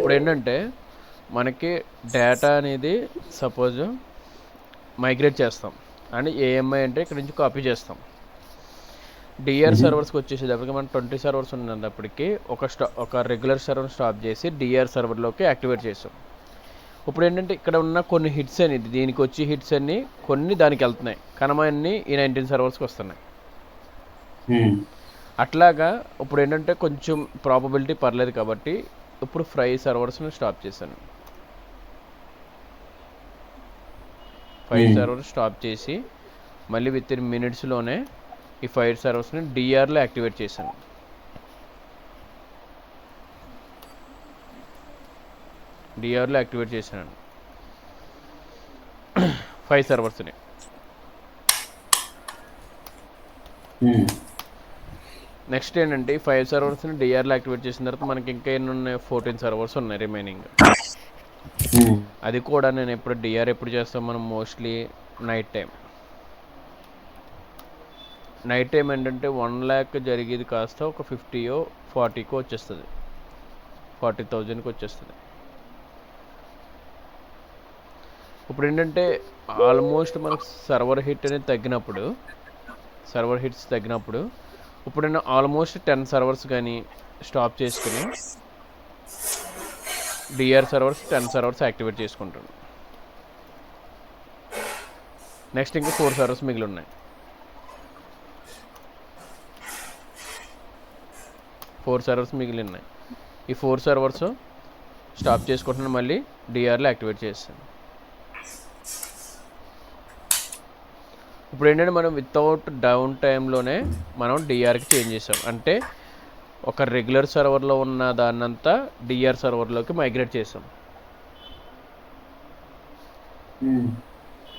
ఇప్పుడు ఏంటంటే మనకి డేటా అనేది సపోజ్ మైగ్రేట్ చేస్తాం అండ్ ఏఎంఐ అంటే ఇక్కడ నుంచి కాపీ చేస్తాం. డిఆర్ సర్వర్స్కి వచ్చేసేటప్పటికి మనం 20 సర్వర్స్ ఉన్నప్పటికీ ఒక రెగ్యులర్ సర్వర్ స్టాప్ చేసి డిఆర్ సర్వర్లోకి యాక్టివేట్ చేస్తాం. ఇప్పుడు ఏంటంటే ఇక్కడ ఉన్న కొన్ని హిట్స్ అనేది దీనికి వచ్చి హిట్స్ అన్ని కొన్ని దానికి వెళ్తున్నాయి, కనమన్నీ ఈ 19 సర్వర్స్కి వస్తున్నాయి. అట్లాగా ఇప్పుడు ఏంటంటే కొంచెం ప్రాబబిలిటీ పర్లేదు కాబట్టి ఇప్పుడు 5 సర్వర్స్ని స్టాప్ చేశాను. 5 సర్వర్స్ స్టాప్ చేసి మళ్ళీ విత్ ఇన్ మినిట్స్లోనే ఈ 5 సర్వర్స్ని డిఆర్లో యాక్టివేట్ చేశాను. డిఆర్లో యాక్టివేట్ చేశాను 5 సర్వర్స్ని. నెక్స్ట్ ఏంటంటే ఈ 5 సర్వర్స్ని డిఆర్లో యాక్టివేట్ చేసిన తర్వాత మనకి ఇంకా ఎన్ని ఉన్నాయి, 14 సర్వర్స్ ఉన్నాయి రిమైనింగ్. అది కూడా నేను డిఆర్ ఎప్పుడు చేస్తాం మనం mostly night time. Night time ఏంటంటే 1 lakh జరిగేది కాస్త ఒక 50 or 40 వచ్చేస్తుంది, 40,000కి వచ్చేస్తుంది. ఇప్పుడు ఏంటంటే ఆల్మోస్ట్ మనకు సర్వర్ హిట్ అనేది తగ్గినప్పుడు, సర్వర్ హిట్స్ తగ్గినప్పుడు ఇప్పుడైనా ఆల్మోస్ట్ 10 సర్వర్స్ కానీ స్టాప్ చేసుకుని డిఆర్ సర్వర్స్ 10 సర్వర్స్ యాక్టివేట్ చేసుకుంటాను. నెక్స్ట్ ఇంకా 4 సర్వర్స్ మిగిలి ఉన్నాయి. 4 సర్వర్స్ మిగిలి ఉన్నాయి. ఈ 4 సర్వర్స్ స్టాప్ చేసుకుంటున్నాను, మళ్ళీ డిఆర్లో యాక్టివేట్ చేస్తాను. ఇప్పుడు ఏంటంటే మనం వితౌట్ డౌన్ టైంలోనే మనం డిఆర్కి చేంజ్ చేసాం. అంటే ఒక రెగ్యులర్ సర్వర్లో ఉన్న దాన్నంతా డిఆర్ సర్వర్లోకి మైగ్రేట్ చేసాం.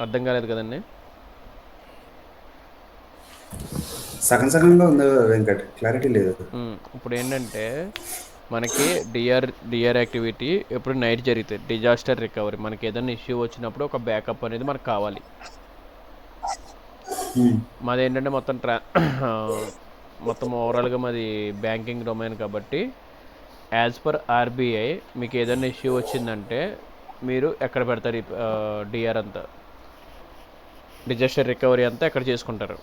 అర్థం కాలేదు కదండి? సగం సగంగా ఉంది వెంకట్, క్లారిటీ లేదు. ఇప్పుడు ఏంటంటే మనకి డిఆర్ యాక్టివిటీ ఎప్పుడు నైట్ జరుగుతుంది. డిజాస్టర్ రికవరీ, మనకి ఏదైనా ఇష్యూ వచ్చినప్పుడు ఒక బ్యాకప్ అనేది మనకు కావాలి. మాది ఏంటంటే మొత్తం ఓవరాల్గా మాది బ్యాంకింగ్ డొమైన్ కాబట్టి యాజ్ పర్ ఆర్బీఐ మీకు ఏదైనా ఇష్యూ వచ్చిందంటే మీరు ఎక్కడ పెడతారు? డిఆర్ అంతా, డిజాస్టర్ రికవరీ అంతా ఎక్కడ చేసుకుంటారు?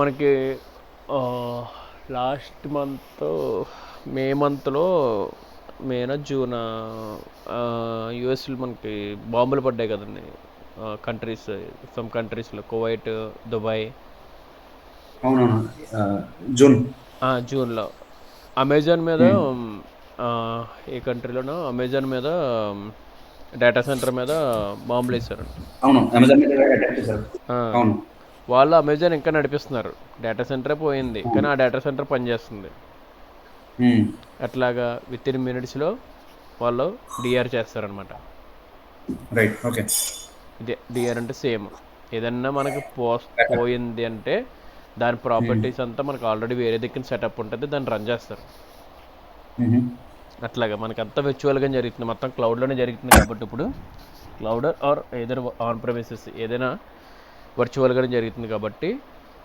మనకి లాస్ట్ మంత్ మేనా జూనా యుఎస్లో మనకి బాంబులు పడ్డాయి కదండి కంట్రీస్, సమ్ కంట్రీస్లో, కువైట్, దుబాయ్. జూన్లో అమెజాన్ మీద, ఈ కంట్రీలోనూ అమెజాన్ మీద డేటా సెంటర్ మీద బాంబులు వేశారు. వాళ్ళు అమెజాన్ ఇంకా నడిపిస్తున్నారు. డేటా సెంటరే పోయింది కానీ ఆ డేటా సెంటర్ పనిచేస్తుంది. అట్లాగా విత్ ఇన్ మినిట్స్లో వాళ్ళు డిఆర్ చేస్తారనమాట. ఇదే డిఆర్ అంటే సేమ్. ఏదన్నా మనకి పోయింది అంటే దాని ప్రాపర్టీస్ అంతా మనకు ఆల్రెడీ వేరే దగ్గర సెటప్ ఉంటుంది, దాన్ని రన్ చేస్తారు. అట్లాగా మనకి అంతా విర్చువల్గా జరుగుతుంది, మొత్తం క్లౌడ్లోనే జరుగుతుంది. కాబట్టి ఇప్పుడు క్లౌడ్ ఆర్ ఏదైనా ఆన్ ప్రెమిసెస్ ఏదైనా వర్చువల్గానే జరుగుతుంది. కాబట్టి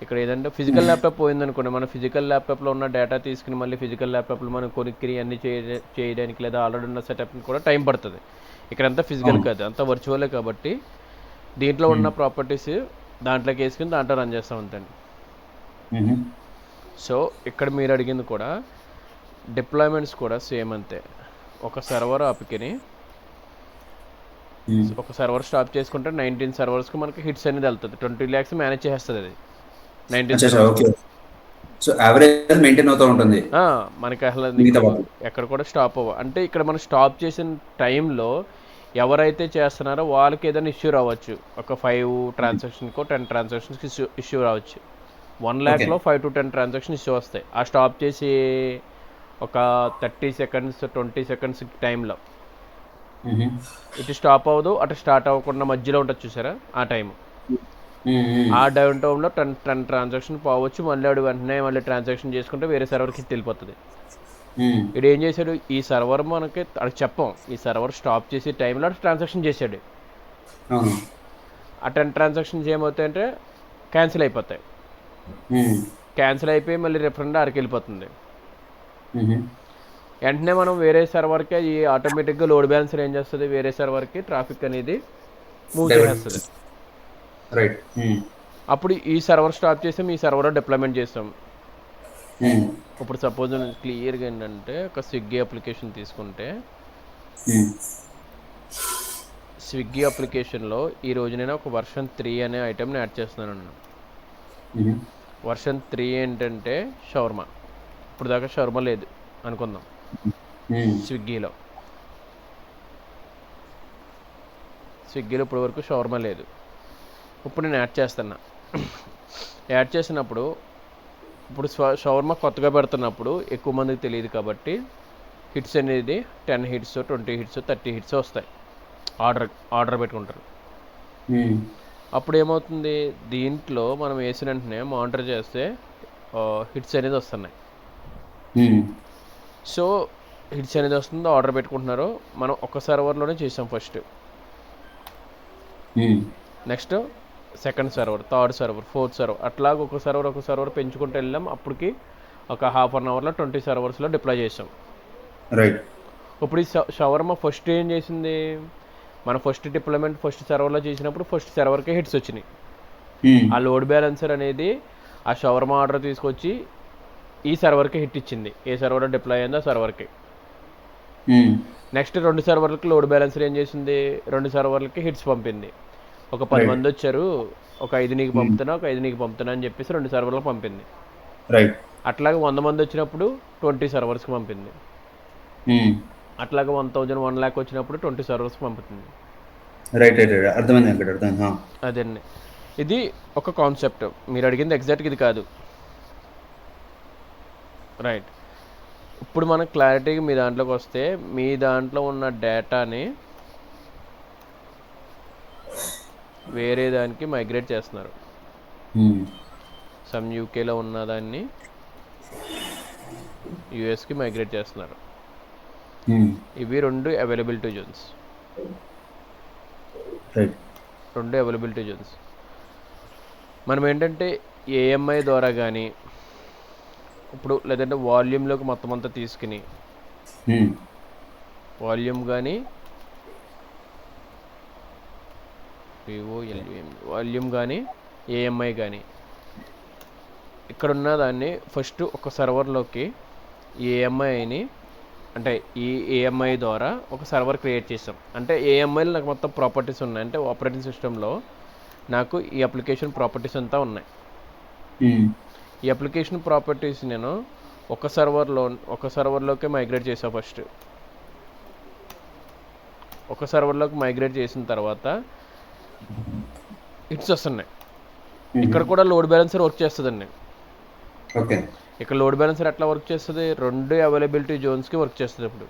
ఇక్కడ ఏదంటే ఫిజికల్ ల్యాప్టాప్ పోయిందనుకోండి, మన ఫిజికల్ ల్యాప్టాప్లో ఉన్న డేటా తీసుకుని మళ్ళీ ఫిజికల్ ల్యాప్టాప్లో మనం కొనుక్కి అన్నీ చేయడానికి లేదా ఆల్రెడీ ఉన్న సెటప్ని కూడా టైం పడుతుంది. ఇక్కడ అంతా ఫిజికల్ కాదు, అంతా వర్చువలే. కాబట్టి దీంట్లో ఉన్న ప్రాపర్టీస్ దాంట్లోకి వేసుకుని దాంట్లో రన్ చేస్తూ ఉంటాను. సో ఇక్కడ మీరు అడిగింది కూడా డిప్లాయ్మెంట్స్ కూడా సేమ్ అంతే. ఒక సర్వర్ ఆపుకొని ఒక సర్వర్ స్టాప్ చేసుకుంటే 19 సర్వర్స్కి మనకి హిట్స్ అనేది వెళ్తుంది. 20 lakhs మేనేజ్ చేస్తుంది అది 19. మనకి అసలు ఎక్కడ కూడా స్టాప్ అవ్వ. అంటే ఇక్కడ మనం స్టాప్ చేసిన టైంలో ఎవరైతే చేస్తున్నారో వాళ్ళకి ఏదైనా ఇష్యూ రావచ్చు. ఒక 5 ట్రాన్సాక్షన్కో 10 ట్రాన్సాక్షన్స్కి ఇష్యూ రావచ్చు. 1 lakhలో 5 to 10 ట్రాన్సాక్షన్ ఇష్యూ వస్తాయి. ఆ స్టాప్ చేసి ఒక 30 seconds 20 seconds టైంలో ఇటు స్టాప్ అవ్వదు, అటు స్టార్ట్ అవ్వకుండా మధ్యలో ఉంటుంది చూసారా ఆ టైం. ఆ డౌన్ టైంలో 10 ట్రాన్సాక్షన్ పోవచ్చు. మళ్ళీ వాడు వెంటనే మళ్ళీ ట్రాన్సాక్షన్ చేసుకుంటే వేరే సర్వర్కి వెళ్ళిపోతుంది. ఇది ఏం చేశాడు, ఈ సర్వర్ మనకి అక్కడ చెప్పాం, ఈ సర్వర్ స్టాప్ చేసే టైంలో ట్రాన్సాక్షన్ చేశాడు. ఆ 10 ట్రాన్సాక్షన్స్ ఏమవుతాయంటే క్యాన్సిల్ అయిపోతాయి. క్యాన్సిల్ అయిపోయి మళ్ళీ రిఫండ్ ఆడికి వెళ్ళిపోతుంది. వెంటనే మనం వేరే సర్వర్కి ఈ ఆటోమేటిక్గా లోడ్ బ్యాలెన్సర్ ఏం చేస్తుంది, వేరే సర్వర్కి ట్రాఫిక్ అనేది మూవ్ చేసేస్తుంది. రైట్. అప్పుడు ఈ సర్వర్ స్టాప్ చేసాం, ఈ సర్వర్ డిప్లాయ్మెంట్ చేస్తాం. ఇప్పుడు సపోజ్ క్లియర్గా ఏంటంటే ఒక స్విగ్గీ అప్లికేషన్ తీసుకుంటే, స్విగ్గీ అప్లికేషన్లో ఈ రోజు నేను ఒక వర్షన్ 3 అనే ఐటెంని యాడ్ చేస్తున్నాను. వర్షన్ 3 ఏంటంటే షవర్మా. ఇప్పుడు దాకా షవర్మా లేదు అనుకుందాం స్విగ్గీలో ఇప్పటి వరకు షవర్మా లేదు. ఇప్పుడు నేను యాడ్ చేస్తున్నా. యాడ్ చేసినప్పుడు ఇప్పుడు షవర్మా కొత్తగా పెడుతున్నప్పుడు ఎక్కువ మందికి తెలియదు కాబట్టి హిట్స్ అనేది 10 హిట్స్, 20 హిట్స్, 30 హిట్స్ వస్తాయి. ఆర్డర్ పెట్టుకుంటారు. అప్పుడు ఏమవుతుంది, దీంట్లో మనం వేసిన వెంటనే మానిటర్ చేస్తే హిట్స్ అనేది వస్తున్నాయి. సో హిట్స్ అనేది వస్తుంది, ఆర్డర్ పెట్టుకుంటున్నారు. మనం ఒక సర్వర్లోనే చేసాం first. Next second server, third server, fourth server, అట్లాగ ఒక సర్వర్ పెంచుకుంటూ వెళ్ళాం. అప్పటికి ఒక హాఫ్ అన్ అవర్లో 20 సర్వర్స్లో డిప్లాయ్ చేసాం. రైట్. ఇప్పుడు ఈ షవర్మా ఫస్ట్ ఏం చేసింది, మన ఫస్ట్ డిప్లాయ్మెంట్ ఫస్ట్ సర్వర్లో చేసినప్పుడు ఫస్ట్ సర్వర్కే హిట్స్ వచ్చినాయి. ఆ లోడ్ బ్యాలెన్సర్ అనేది ఆ షవర్మా ఆర్డర్ తీసుకొచ్చి ఈ సర్వర్కి హిట్ ఇచ్చింది. ఏ సర్వర్లో డిప్లాయ్ అయిందో ఆ సర్వర్కి. నెక్స్ట్ 2 సర్వర్లకి లోడ్ బ్యాలెన్సర్ ఏం చేసింది, 2 సర్వర్లకి హిట్స్ పంపింది. ఒక 10 మంది వచ్చారు, ఒక 5 నీకు పంపుతున్నా, ఒక 5 నీకు పంపుతున్నా అని చెప్పేసి 2 సర్వర్లకు పంపింది. రైట్. అట్లాగే 100 మంది వచ్చినప్పుడు 20 సర్వర్స్కి పంపింది. అట్లాగే 1000, 1 lakh వచ్చినప్పుడు 20 సర్వర్స్కి పంపుతుంది. రైట్ రైట్ రైట్ అర్థమైంది వెంకట్, అర్థమైంది. అదండి, ఇది ఒక కాన్సెప్ట్. మీరు అడిగింది ఎగ్జాక్ట్గా ఇది కాదు. రైట్. ఇప్పుడు మన క్లారిటీగా మీ దాంట్లోకి వస్తే, మీ దాంట్లో ఉన్న డేటాని వేరే దానికి మైగ్రేట్ చేస్తున్నారు. సమ్ యూకేలో ఉన్న దాన్ని యూఎస్కి మైగ్రేట్ చేస్తున్నారు. ఇవి 2 అవైలబిలిటీ జోన్స్. 2 availability Jones. మనం ఏంటంటే ఏఎంఐ ద్వారా కానీ ఇప్పుడు లేదంటే వాల్యూమ్లోకి మొత్తం అంతా తీసుకుని వాల్యూమ్ కానీ వాల్యూమ్ కానీ ఏఎంఐ కానీ ఇక్కడున్న దాన్ని ఫస్ట్ ఒక సర్వర్లోకి ఏఎంఐని, అంటే ఈ ఏఎంఐ ద్వారా ఒక సర్వర్ క్రియేట్ చేసాం. అంటే ఏఎంఐలో నాకు మొత్తం ప్రాపర్టీస్ ఉన్నాయి. అంటే ఆపరేటింగ్ సిస్టంలో నాకు ఈ అప్లికేషన్ ప్రాపర్టీస్ అంతా ఉన్నాయి. ఈ అప్లికేషన్ ప్రాపర్టీస్ నేను ఒక సర్వర్లోకి మైగ్రేట్ చేసాను. ఫస్ట్ ఒక సర్వర్లోకి మైగ్రేట్ చేసిన తర్వాత హిట్స్ వస్తున్నాయి. ఇక్కడ కూడా లోడ్ బ్యాలెన్సర్ వర్క్ చేస్తుందండి. ఓకే. ఇక్కడ లోడ్ బ్యాలెన్సర్ ఎట్లా వర్క్ చేస్తుంది, 2 అవైలబిలిటీ జోన్స్కి వర్క్ చేస్తుంది. ఇప్పుడు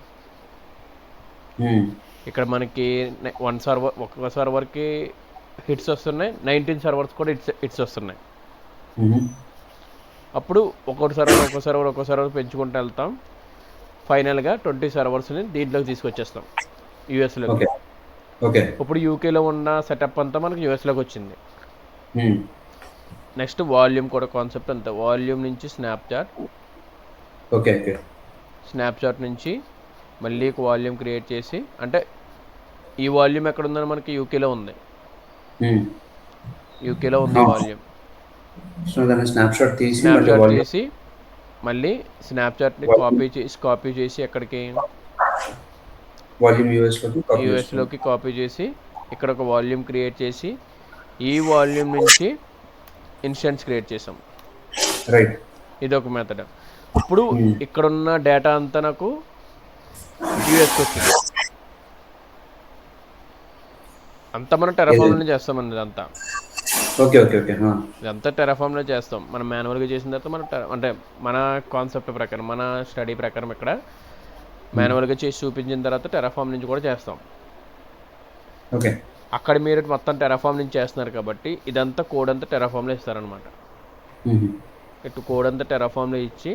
ఇక్కడ మనకి ఒక సర్వర్కి హిట్స్ వస్తున్నాయి, 19 సర్వర్స్ కూడా హిట్స్ వస్తున్నాయి. అప్పుడు ఒక్కొక్క సర్వర్ పెంచుకుంటూ వెళ్తాం. ఫైనల్గా 20 సర్వర్స్ని దీంట్లోకి తీసుకొచ్చేస్తాం, యూఎస్లోకి. ఇప్పుడు యూకేలో ఉన్న సెటప్ అంతా మనకి యూఎస్లోకి వచ్చింది. నెక్స్ట్ వాల్యూమ్ కూడా కాన్సెప్ట్ అంతా. వాల్యూమ్ నుంచి స్నాప్చాట్ నుంచి మళ్ళీ వాల్యూమ్ క్రియేట్ చేసి, అంటే ఈ వాల్యూమ్ ఎక్కడ ఉందని మనకి యూకేలో ఉంది. వాల్యూమ్ స్నాప్షాట్ తీసి మళ్ళీ స్నాప్చాట్ని కాపీ చేసి ఎక్కడికి, యూఎస్లోకి కాపీ చేసి ఇక్కడ ఒక వాల్యూమ్ క్రియేట్ చేసి ఈ వాల్యూమ్ నుంచి ఇన్స్టెన్స్ క్రియేట్ చేసాం. రైట్. ఇది ఒక మెథడ్. ఇప్పుడు ఇక్కడున్న డేటా అంతా నాకు యూఎస్కి వచ్చింది. అంతా మనం టెరాఫామ్లో చేస్తామండి. ఇదంతా ఇదంతా టెరాఫామ్లో చేస్తాం. మనం మాన్యువల్గా చేసిన తర్వాత అంటే మన కాన్సెప్ట్ ప్రకారం, మన స్టడీ ప్రకారం ఇక్కడ మాన్యువల్గా చేసి చూపించిన తర్వాత టెరాఫామ్ నుంచి కూడా చేస్తాం. అక్కడ మీరు మొత్తం టెరాఫామ్ నుంచి చేస్తున్నారు కాబట్టి ఇదంతా కోడ్ అంతా టెరాఫామ్లో ఇస్తారనమాట. ఇటు కోడ్ అంతా టెరాఫామ్లో ఇచ్చి,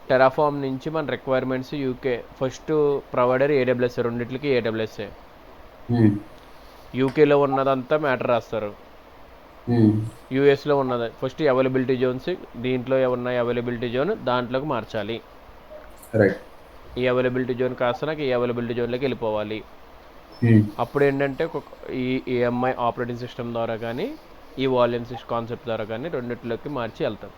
టెరాఫామ్ నుంచి మన requirements UK first provider AWS, రెండింటికి ఏడబ్ల్యూఎస్ఏ. యూకేలో ఉన్నదంతా మ్యాటర్ రాస్తారు. యూఎస్లో ఉన్నది ఫస్ట్ అవైలబిలిటీ జోన్స్, దీంట్లో ఉన్న అవైలబిలిటీ జోన్ దాంట్లోకి మార్చాలి. ఈ అవైలబిలిటీ జోన్ కాస్త నాకు ఈ అవైలబిలిటీ జోన్లోకి వెళ్ళిపోవాలి. అప్పుడు ఏంటంటే ఈ ఈఎంఐ ఆపరేటింగ్ సిస్టమ్ ద్వారా కానీ ఈ వాల్యూమ్ కాన్సెప్ట్ ద్వారా కానీ రెండిట్లోకి మార్చి వెళ్తాం.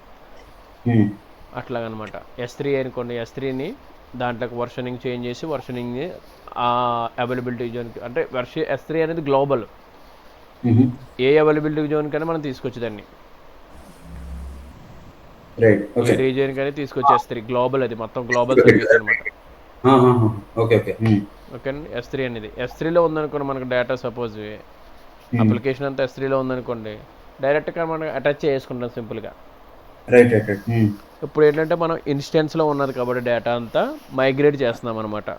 అట్లాగనమాట. S3 అనుకోండి, S3ని దాంట్లోకి వర్షనింగ్ చేంజ్ చేసి వర్షనింగ్ని ఆ అవైలబిలిటీ జోన్కి, అంటే S3 అనేది గ్లోబల్, ఏ అవైలబిలిటీ జోన్ కైనా మనం తీసుకొచ్చి దాన్ని ఏ రీజియన్ కానీ తీసుకొచ్చి S3 గ్లోబల్, అది మొత్తం గ్లోబల్ సర్వీస్ అనమాట. ఓకేనండి. S3 అనేది S3లో ఉందనుకోండి మనకు డేటా, సపోజ్ అప్లికేషన్ అంతా S3లో ఉందనుకోండి, డైరెక్ట్గా మనం అటాచ్ చేసుకుంటాం సింపుల్గా. ఇప్పుడు ఏంటంటే మనం ఇన్స్టెన్స్లో ఉన్నది కాబట్టి డేటా అంతా మైగ్రేట్ చేస్తున్నాం అనమాట.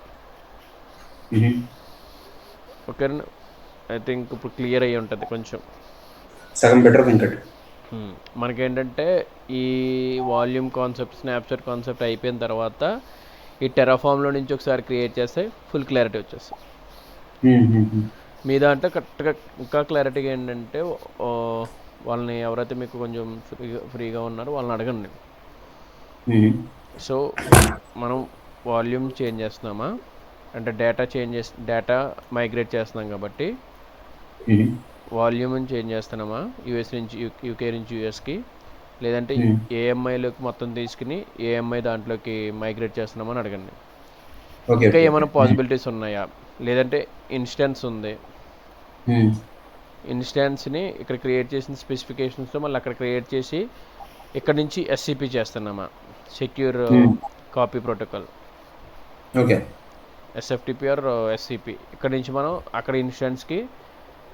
ఓకేనండి. ఐ థింక్ ఇప్పుడు క్లియర్ అయ్యి ఉంటుంది కొంచెం. సగం బెటర్ వెంకట్. మనకేంటంటే ఈ వాల్యూమ్ కాన్సెప్ట్, స్నాప్షాట్ కాన్సెప్ట్ అయిపోయిన తర్వాత ఈ టెరాఫామ్లో నుంచి ఒకసారి క్రియేట్ చేస్తే ఫుల్ క్లారిటీ వచ్చేస్తుంది. మీ దాంట్లో కరెక్ట్గా ఇంకా క్లారిటీగా ఏంటంటే వాళ్ళని ఎవరైతే మీకు కొంచెం ఫ్రీగా ఉన్నారో వాళ్ళని అడగండి. సో మనం వాల్యూమ్ చేంజ్ చేస్తున్నామా అంటే డేటా మైగ్రేట్ చేస్తున్నాం కాబట్టి వాల్యూమ్ని చేంజ్ చేస్తున్నామా యూఎస్ నుంచి యూకే నుంచి యూఎస్కి, లేదంటే ఏఎంఐలోకి మొత్తం తీసుకుని ఏఎంఐ దాంట్లోకి మైగ్రేట్ చేస్తున్నామని అడగండి. ఇంకా ఏమైనా పాసిబిలిటీస్ ఉన్నాయా, లేదంటే ఇన్స్టెన్స్ ఉంది, ఇన్స్టెన్స్ని ఇక్కడ క్రియేట్ చేసిన స్పెసిఫికేషన్స్తో మళ్ళీ అక్కడ క్రియేట్ చేసి ఇక్కడ నుంచి SCP చేస్తున్నామా, secure copy protocol, SFTP or SCP. ఇక్కడ నుంచి మనం అక్కడ ఇన్స్టెన్స్కి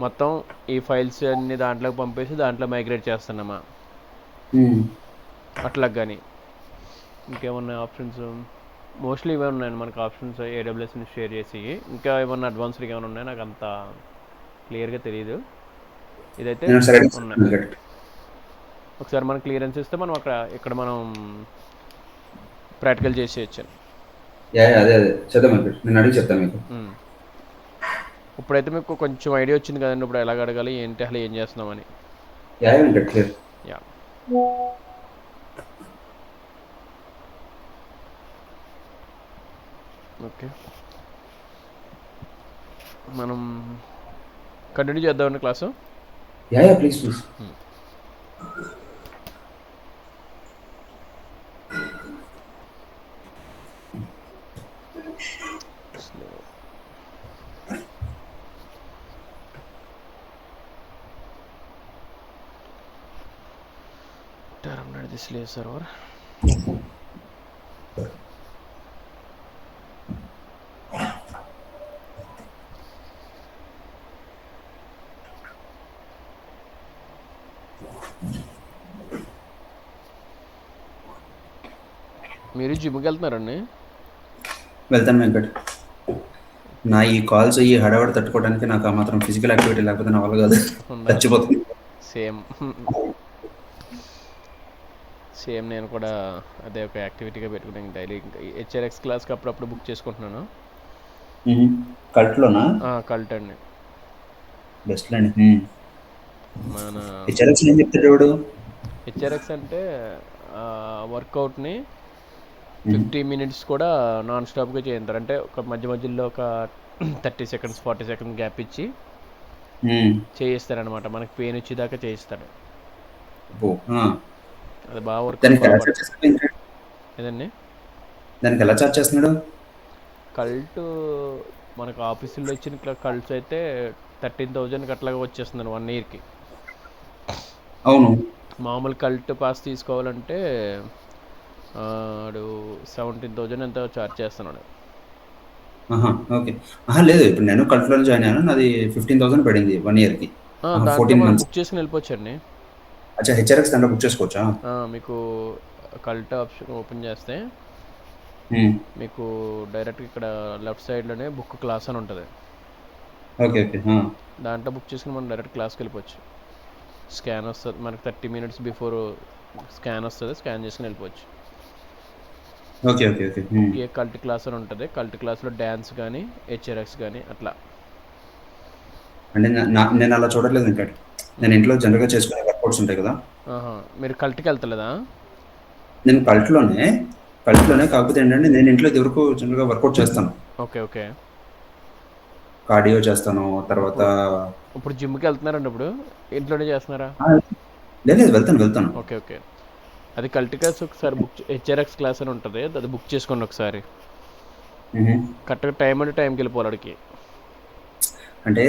మొత్తం ఈ ఫైల్స్ అన్ని దాంట్లోకి పంపేసి దాంట్లో మైగ్రేట్ చేస్తున్నామా, అట్లా. కానీ ఇంకేమన్నా ఆప్షన్స్, మోస్ట్లీ ఇవే ఉన్నాయండి మనకు ఆప్షన్స్ AWSని షేర్ చేసి. ఇంకా ఏమన్నా అడ్వాన్స్డ్గా ఏమైనా ఉన్నాయో నాకు అంత క్లియర్గా తెలియదు. ఇదైతే ఉన్నాయి. ఒకసారి మనం క్లియరెన్స్ ఇస్తే మనం ఇక్కడ మనం ప్రాక్టికల్ చేసేయచ్చు. అదే నేను అడిగి చెప్తాను మీకు. ఇప్పుడైతే మీకు కొంచెం ఐడియా వచ్చింది కదండి, ఇప్పుడు ఎలాగ అడగాలి ఏంటి, అసలు ఏం చేస్తున్నామని. యా ఓకే, మనం కంటిన్యూ చేద్దామండి class. Please. terminate this slave server. మీరు జిమ్కి వెళ్తున్నారండి? వెళ్తాను వెంకట్. నా ఈ కాల్స్ ఈ హడావడి తట్టుకోవడానికి నాకు ఆ మాత్రం ఫిజికల్ యాక్టివిటీ లేకపోతే నా వల్ల కాదు, చచ్చిపోతుంది. సేమ్ నేను కూడా అదే ఒక యాక్టివిటీగా పెట్టుకున్నాను డైలీ. HRX క్లాస్కి అప్పుడప్పుడు బుక్ చేసుకుంటున్నాను. కల్ట్లోనా? కల్ట్ అండి, బెస్ట్ అండి. మన HRX ఏం చెప్తాడు? HRX అంటే వర్కౌట్ని 50 minutes కూడా నాన్ స్టాప్గా చేయంటారు. అంటే ఒక మధ్యలో ఒక 30 seconds 40 seconds గ్యాప్ ఇచ్చి చేయిస్తారనమాట. మనకి పెయిన్ వచ్చేదాకా చేయిస్తాడు. అది బాగా వర్క్. ఏదండి దానికి ఎలా చార్జ్ చేస్తున్నాడు? కల్ట్ మనకు ఆఫీసుల్లో ఇచ్చిన కల్ట్స్ అయితే 13,000 అట్లాగా వచ్చేస్తుంది 1 yearకి. అవును. మామూలు కల్ట్ పాస్ తీసుకోవాలంటే 17,000 ఎంత చార్జ్ చేస్తున్నాడు. ఓకే. లేదు, ఇప్పుడు నేను కల్ట్లో జాయిన్ అయ్యాను, నాది 15,000 పడింది 1 yearకి. 14 months బుక్ చేసుకుని వెళ్ళిపోవచ్చండి. అచ్చా, HRX దాంట్లో బుక్ చేసుకోవచ్చా? మీకు కల్ట్ ఆప్షన్ ఓపెన్ చేస్తే మీకు డైరెక్ట్గా ఇక్కడ లెఫ్ట్ సైడ్లోనే బుక్ క్లాస్ అని ఉంటుంది. ఓకే. దాంట్లో బుక్ చేసుకుని మనం డైరెక్ట్ క్లాస్కి వెళ్ళిపోవచ్చు. స్కాన్ వస్తుంది మనకి 30 minutes బిఫోర్ స్కాన్ వస్తుంది, స్కాన్ చేసుకుని వెళ్ళిపోవచ్చు. ఓకే. ఏ కల్ట్ క్లాస్ అని ఉంటుంది, కల్ట్ క్లాస్లో డ్యాన్స్ కానీ HRX కానీ అట్లా. అంటే నేను అలా చూడలేదు ఇంకా. నేను ఇంట్లో జనరల్గా చేసుకునే వర్కౌట్స్ ఉంటాయి కదా. మీరు కల్ట్కి వెళ్తలేదా? నేను కల్ట్లోనే కల్ట్లోనే. కాకపోతే ఏంటంటే నేను ఇంట్లో ఇదివరకు జనరల్గా వర్కౌట్ చేస్తాను. Okay okay. కార్డియో చేస్తాను. తర్వాత ఇప్పుడు ఇప్పుడు జిమ్కి వెళ్తున్నారండి ఇప్పుడు ఇంట్లోనే చేస్తున్నారా? ఆ, లేదు లేదు, వెళ్తాను. Okay okay. అది కల్ట్ క్లాస్ ఒకసారి బుక్ హెచ్ఆర్ఎక్స్ క్లాస్ అని ఉంటుంది, అది బుక్ చేసుకోండి ఒకసారి. మ్హూ. కరెక్ట్గా టైం అంటే టైంకి వెళ్ళిపోవాలి అడికి. అంటే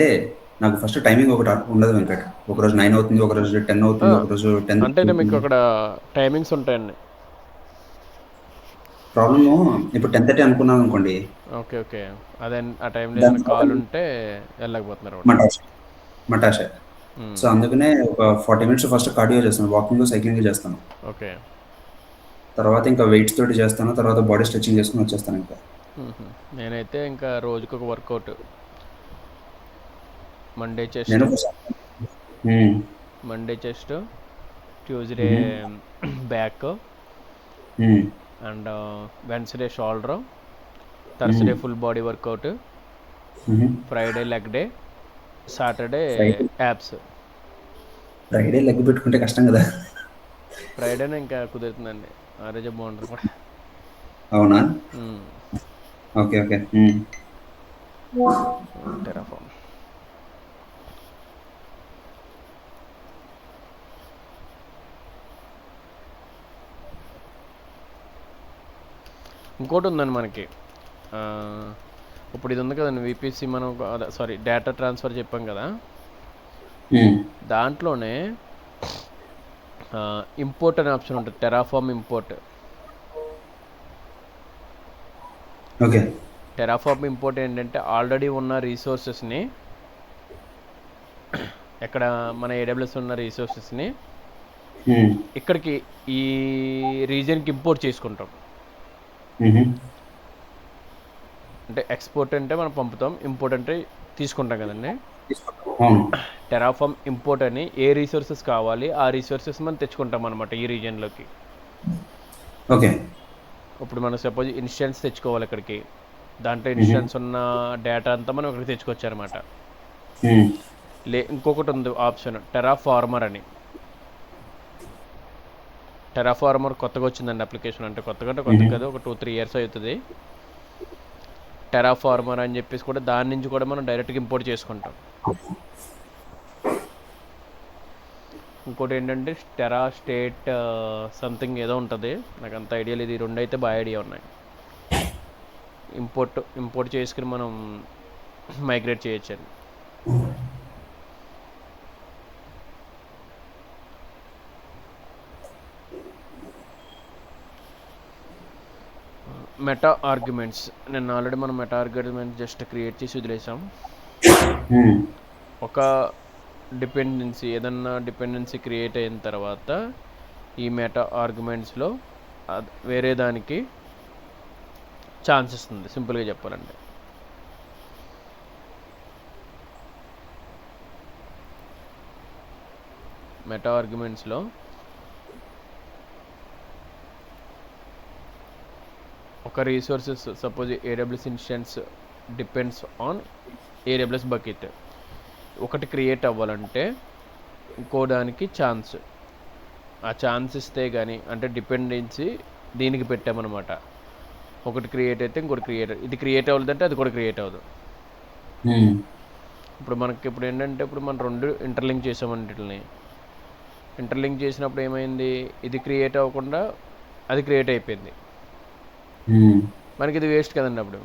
నాకు ఫస్ట్ టైమింగ్ ఒకటి ఉండదు వెంకట్. ఒకరోజు 9 అవుతుంది, ఒకరోజు 10 అవుతుంది, ఒకరోజు 10 అంటే మీకు అవుతుంది. అక్కడ టైమింగ్స్ ఉంటాయండి. ప్రాబ్లము ఇప్పుడు 10:30 అనుకున్నాను అనుకోండి, ఓకే ఓకే. అదే ఆ టైంలో దాని ఏదైనా తర్వాత కాల్ ఉంటే వెళ్ళకపోతున్నారు ఒకటి. మటాషే. సో అందుకనే ఒక 40 మినిట్స్ ఫస్ట్ కార్డియో చేస్తాను, వాకింగ్ సైక్లింగ్ చేస్తాను. ఓకే. తర్వాత ఇంకా వెయిట్స్ తోటి చేస్తాను, తర్వాత బాడీ స్ట్రెచింగ్ చేసుకుని వచ్చేస్తాను ఇంకా. నేనైతే ఇంకా రోజుకి ఒక వర్కౌట్. మండే చెస్ట్, నేను hmm. Monday chest, Tuesday back, hmm. And Wednesday shoulder, Thursday full body workout, hmm. Friday leg day, Saturday Friday abs. Friday leg పెట్టుకుంటే కష్టం కదా. ఫ్రైడేనే ఇంకా కుదురుతుందండి, ఆ రోజే బాగుంటుంది కూడా. అవునా? Okay okay. మ్మ్. టెరాఫామ్. ఇంకోటి ఉందండి మనకి, ఆ, ఇప్పుడు ఇది ఉంది కదండి విపిసి, మనం సారీ డేటా ట్రాన్స్ఫర్ చెప్పాం కదా, మ్మ్. దాంట్లోనే ఇంపోర్ట్ అనే ఆప్షన్ ఉంటుంది, Terraform import. Okay. Terraform import ఏంటంటే ఆల్రెడీ ఉన్న రీసోర్సెస్ని, ఎక్కడ మన ఏడబ్ల్యూఎస్ ఉన్న రీసోర్సెస్ని మ్మ్. ఇక్కడికి ఈ రీజియన్కి ఇంపోర్ట్ చేసుకుంటాం. మ్మ్. అంటే ఎక్స్పోర్ట్ అంటే మనం పంపుతాం, ఇంపోర్ట్ అంటే తీసుకుంటాం కదండి. అవును. టెరాఫామ్ ఇంపోర్ట్ అని ఏ రీసోర్సెస్ కావాలి ఆ రీసోర్సెస్ మనం తెచ్చుకుంటాం అనమాట ఈ రీజియన్లోకి. ఓకే. ఇప్పుడు మనం సపోజ్ ఇన్స్టెన్స్ తెచ్చుకోవాలి ఇక్కడికి, దాంట్లో మ్మ్. ఇన్స్టెన్స్ ఉన్న డేటా అంతా మనం ఇక్కడికి తెచ్చుకోవచ్చనమాట. మ్మ్. ఇంకొకటి ఉంది ఆప్షన్, టెరాఫార్మర్ అని. టెరాఫార్మర్ కొత్తగా వచ్చిందండి అప్లికేషన్, అంటే కొత్తగా కాదు, ఒక 2-3 ఇయర్స్ అవుతుంది. టెరాఫార్మర్ అని చెప్పేసి కూడా దాని నుంచి కూడా మనం డైరెక్ట్గా ఇంపోర్ట్ చేసుకుంటాం. ఇంకోటి ఏంటంటే టెరా స్టేట్ సంథింగ్ ఏదో ఉంటుంది, నాకు అంత ఐడియా లేదు. ఈ రెండు అయితే బాగా ఐడియా ఉన్నాయి. ఇంపోర్ట్ చేసుకుని మనం మైగ్రేట్ చేయొచ్చండి. మెటా ఆర్గ్యుమెంట్స్, నేను ఆల్రెడీ మనం మెటా ఆర్గ్యుమెంట్స్ జస్ట్ క్రియేట్ చేసి వదిలేసాం. మ్మ్. ఒక డిపెండెన్సీ, ఏదన్నా డిపెండెన్సీ క్రియేట్ అయిన తర్వాత ఈ మెటా ఆర్గ్యుమెంట్స్లో వేరే దానికి ఛాన్స్ ఇస్తుంది, సింపుల్గా చెప్పాలంటే. మెటా ఆర్గ్యుమెంట్స్లో ఒక resources, suppose AWS instance depends on AWS bucket, ఒకటి క్రియేట్ అవ్వాలంటే ఇంకో దానికి ఛాన్స్, ఆ ఛాన్స్ ఇస్తే కానీ, అంటే డిపెండెన్సీ దీనికి పెట్టామన్నమాట. ఒకటి క్రియేట్ అయితే ఇంకోటి ఇది క్రియేట్ అవ్వదంటే అది కూడా క్రియేట్ అవ్వదు. మ్మ్. ఇప్పుడు మనకి ఇప్పుడు ఏంటంటే, ఇప్పుడు మనం రెండు ఇంటర్లింక్ చేసామన్నిటిని. ఇంటర్లింక్ చేసినప్పుడు ఏమైంది, ఇది క్రియేట్ అవ్వకుండా అది క్రియేట్ అయిపోయింది. మ్మ్. మనకి ఇది వేస్ట్ కదండి. అప్పుడు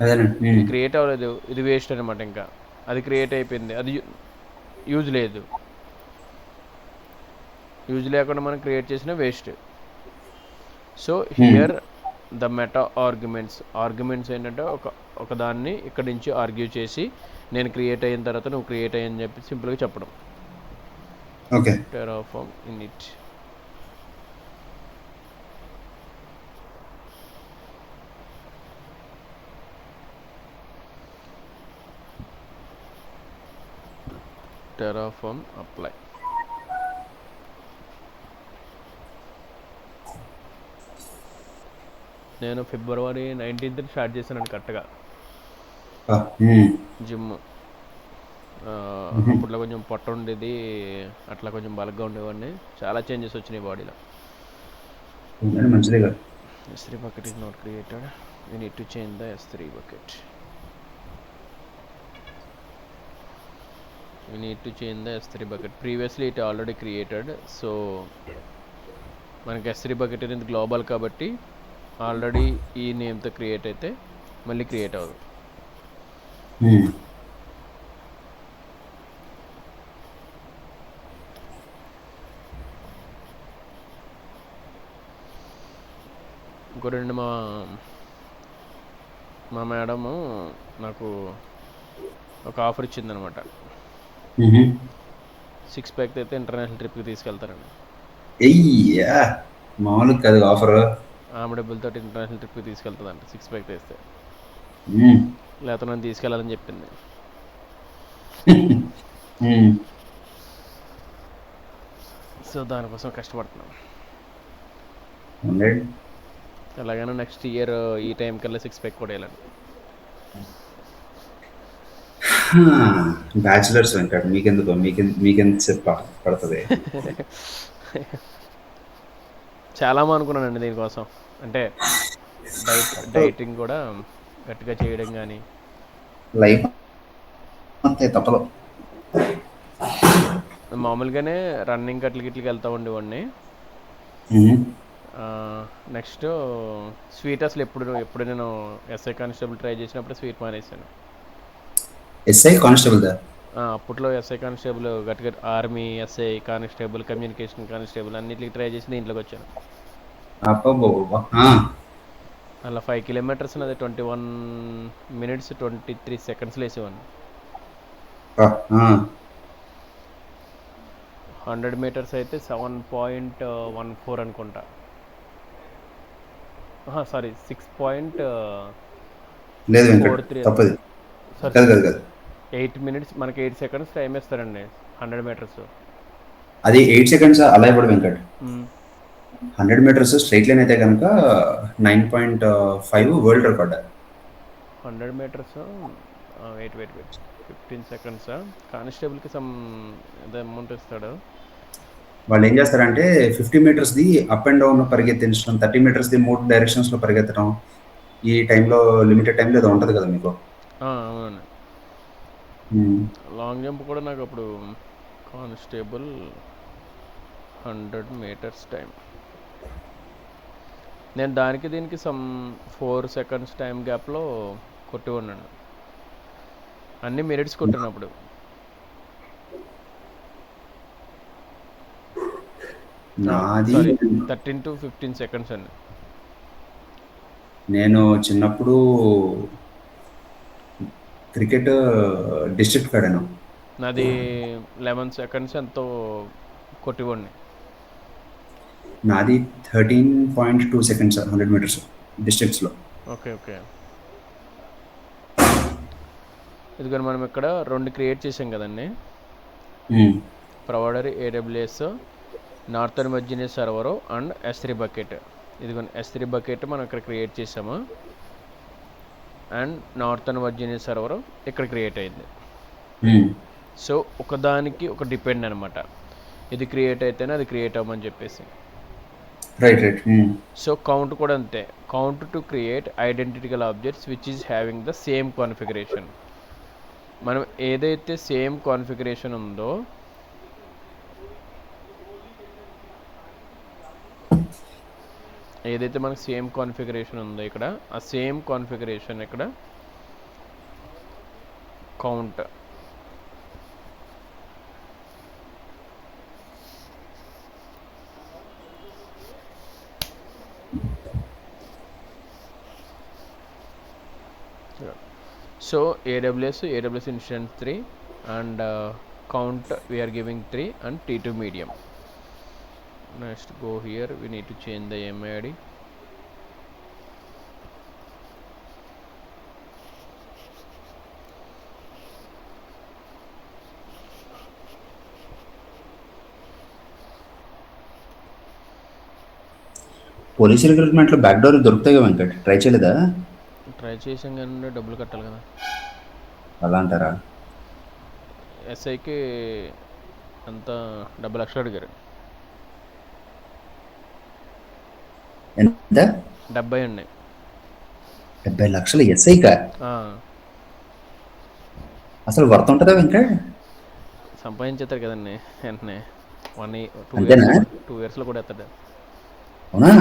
అదేనండి. ఇది మ్మ్. క్రియేట్ అవ్వలేదు, ఇది వేస్ట్ అనమాట. ఇంకా అది క్రియేట్ అయిపోయింది, అది యూజ్ లేదు. యూజ్ లేకుండా మనం క్రియేట్ చేసిన waste. So here the meta arguments ఏంటంటే ఒక దాన్ని ఇక్కడి నుంచి ఆర్గ్యూ చేసి, నేను క్రియేట్ అయిన తర్వాత నువ్వు క్రియేట్ అయ్యని చెప్పి సింపుల్గా చెప్పడం. Okay. Terraform in it. Terraform apply. నేను ఫిబ్రవరి 19th స్టార్ట్ చేశానండి కరెక్ట్గా జిమ్. అప్పట్లో కొంచెం పొట్ట ఉండేది, అట్లా కొంచెం బలంగా ఉండేవాడిని. చాలా చేంజెస్ వచ్చినాయి బాడీలో. మంచిదే కదా. S3 bucket is not created. We need to change the S3 bucket. We need to change the S3 bucket. Previously it already created, so మనకి S3 bucket అనేది గ్లోబల్ కాబట్టి ఆల్రెడీ ఈ నేమ్తో క్రియేట్ అయితే మళ్ళీ క్రియేట్ అవ్వదు. ఇంకోటి మా మేడము నాకు ఒక ఆఫర్ ఇచ్చిందనమాట. 6 ప్యాక్ అయితే ఇంటర్నేషనల్ ట్రిప్కి తీసుకెళ్తారండి. మామూలు కాదు ఆఫర్. ఆమె డబ్బులతో ఇంటర్నేషనల్ ట్రిప్కి తీసుకెళ్తుందంట 6 ప్యాక్ తెస్తే. లేకపోతే నన్ను తీసుకెళ్ళాలని చెప్పింది. సో దానికోసం కష్టపడుతున్నాం. ఎలాగైనా నెక్స్ట్ ఇయర్ ఈ టైం కల్లా 6 ప్యాక్ కూడా వెళ్ళాలి. బ్యాచులర్స్ వెంకట్ మీకెందుకు మీకెంత పడుతుంది. చాలా అనుకున్నానండి దీనికోసం, అంటే డైటింగ్ కూడా గట్టిగా చేయడం కానీ. లైఫ్ అంతే తప్పదు. మామూలుగానే రన్నింగ్ గట్లకి వెళ్తా ఉండేవాడిని. నెక్స్ట్ స్వీట్ అసలు ఎప్పుడు నేను ఎస్ఐ కానిస్టేబుల్ ట్రై చేసినప్పుడు స్వీట్ మానేసాను. ఎస్ఐ కానిస్టేబుల్ అప్పట్లో ఎస్ఐ కానిస్టేబుల్ గట్టిగా army, SI constable, communication constable అన్నిటికి ట్రై చేసి దీంట్లోకి వచ్చాను. అలా 5 కిలోమీటర్స్ అది 21 minutes 23 seconds వేసేవాడిని. 100 meters అయితే 7.14 అనుకుంటా. సారీ 6.43. 8 minutes మనకి 8 seconds టైం ఇస్తారండి 100 meters. అది 8 seconds అలా ఇవ్వడు వెంకట్. 100 meters స్ట్రైట్ లైన్ అయితే కనుక 9.5 world record. 100 meters wait 15 seconds కానిస్టేబుల్కి సమ్ అమౌంట్ ఇస్తాడు. వాళ్ళు ఏం చేస్తారంటే 50 metersది అప్ అండ్ డౌన్ పరిగెత్తించడం, 30 metersది 3 డైరెక్షన్స్లో పరిగెత్తడం, ఈ టైంలో లిమిటెడ్ టైంలో ఏదో ఉంటుంది కదా మీకు. అవునండి. లాంగ్ జంప్ కూడా నాకు అప్పుడు కానిస్టేబుల్ 100 meters టైం, నేను దానికి దీనికి సమ్ 4 seconds టైం గ్యాప్లో కొట్టి ఉన్నాను. అన్ని మినిట్స్ కొట్టినప్పుడు. నాది 13 to 15 seconds అండి. నేను చిన్నప్పుడు క్రికెట్ డిస్ట్రిక్ట్ ఆడాను. నాది 11 seconds ఎంతో కొట్టివ్వండి. నాది 13.2 seconds 100 meters డిస్ట్రిక్ట్స్లో. ఓకే. ఇదిగోని మనం ఇక్కడ 2 క్రియేట్ చేసాం కదండి. Provider AWS northern Virginia server and S3 bucket. ఇదిగోని S3 బకెట్ మనం ఇక్కడ క్రియేట్ చేసాము అండ్ నార్థన్ వర్జీనియా సర్వర్ ఇక్కడ క్రియేట్ అయింది. సో ఒకదానికి ఒక డిపెండ్ అనమాట. ఇది క్రియేట్ అయితేనే అది క్రియేట్ అవ్వమని చెప్పేసి. రైట్. సో కౌంట్ కూడా అంతే. Count to create identical objects which is having the same configuration. మనం ఏదైతే సేమ్ కాన్ఫిగరేషన్ ఉందో మనకు సేమ్ కాన్ఫిగరేషన్ ఉందో ఇక్కడ ఆ సేమ్ కాన్ఫిగరేషన్ ఇక్కడ count. So AWS instance 3 and count we are giving 3 and T2 medium. Next go here, we need to change the MID. Police రిక్రూట్మెంట్లో back door దొరుకుతాయి కదా వెంకట్, ట్రై చేయలేదా? ట్రై చేసాం కానీ డబ్బులు కట్టాలి కదా. అలా అంటారా? ఎస్ఐకి అంత 70 లక్షలు అడిగారు. ఎంత? 70 ఉన్నాయి. 70 లక్షలు ఎస్ఐకా? ఆ, అసలు వర్త్ ఉంటుందా వెంకట్? సంపాదించేస్తారు కదండి వెంటనే. 2 అంతేనా? ఇయర్స్లో 2 ఇయర్స్లో కూడా ఎత్తాడు. అవునా?